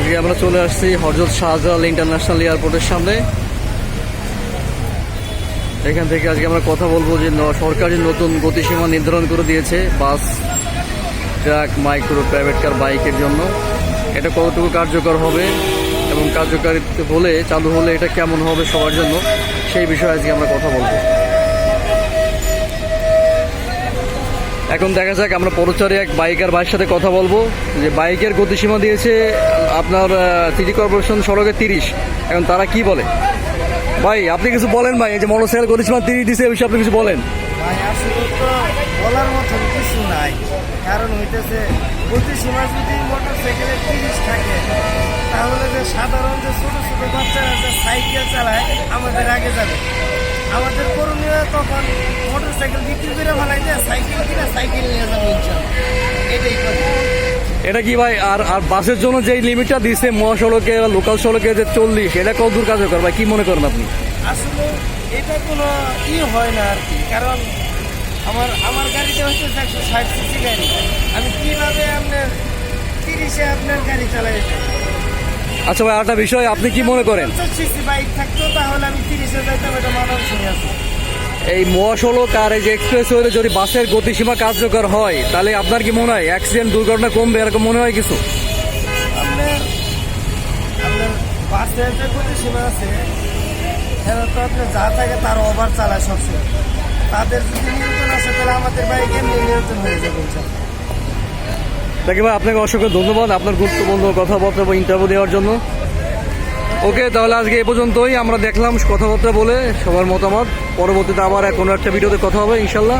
আজকে আমরা চলে আসছি হযরত শাহজালাল ইন্টারন্যাশনাল এয়ারপোর্টের সামনে। এখান থেকে আজকে আমরা কথা বলবো যে সরকারি নতুন গতিসীমা নির্ধারণ করে দিয়েছে বাস, ট্রাক, মাইক্রো, প্রাইভেট কার, বাইকের জন্য। এটা কতটুকু কার্যকর হবে এবং কার্যকারিতা হলে, চালু হলে এটা কেমন হবে সবার জন্য, সেই বিষয়ে আজকে আমরা কথা বলবো। এখন দেখা যাক, আমরা পদচারী এক বাইকার ভাইয়ের সাথে কথা বলবো যে বাইকের গতিসীমা দিয়েছে আপনার সিটি কর্পোরেশন সড়কে 30। এখন তারা কি বলে? ভাই আপনি কিছু বলেন ভাই, এই যে মোটরসাইকেল গতিসীমা 30 দিয়েছে, এই বিষয়ে আপনি কিছু বলেন। ভাই আসলে তো বলার মতন কিছু নাই, কারণ হইতেছে গতিসীমা যদি মোটরসাইকেলে 30 থাকে, তাহলে যে সাধারণ যে ছোট ছোট বাচ্চারা যে সাইকেল চালায় আমাদের আগে যাবে। আমাদের করণীয় তখন মোটরসাইকেল বিক্রি করে ফেলাই যায়, সাইকেল কিনা সাইকেল নিয়ে যাবো ইনশাল্লাহ, এটাই কথা। এটা কি ভাই, আর আর বাসের জন্য যে লিমিটটা দিচ্ছে মহাসড়কে, লোকাল সড়কে যে 40, এটা কত দূর কার্যকর ভাই, কি মনে করেন আপনি? আসলে এটা কোনো হয় না আর কি, কারণ আমার গাড়িটা হচ্ছে 160 সিসি গাড়ি, আমি কিভাবে আপনার 30-এ আপনার গাড়ি চালাই? আচ্ছা ভাই, আরেকটা বিষয়, আপনি কি মনে করেন 50 সিসি বাইক থাকতো তাহলে আমি 30-এ যাইতাম, এটা মানানসই আছে। এই মহাসড়ক আর এই যে এক্সপ্রেসওয়ে যদি বাসের গতিসীমা কার্যকর হয়, তাহলে আপনার কি মনে হয় অ্যাক্সিডেন্ট, দুর্ঘটনা কমবে, এরকম মনে হয় কিছু? আপনার বাসের যে গতিসীমা আছে, এরা তো আপনার যা থাকে তার ওভার চালায় সবসময়। তাদের যদি নিয়ন্ত্রণ আসে তাহলে আমাদের বাইক এমনি নিয়ন্ত্রণ হয়ে যাবে ইনশাল্লাহ। দেখি ভাই, আপনাকে অসংখ্য ধন্যবাদ আপনার গুরুত্বপূর্ণ কথাবার্তা বা ইন্টারভিউ দেওয়ার জন্য। ওকে, তাহলে আজকে এ পর্যন্তই। আমরা দেখলাম কথাবার্তা বলে সবার মতামত। পরবর্তীতে আবার কোনো একটা ভিডিওতে কথা হবে ইনশাল্লাহ।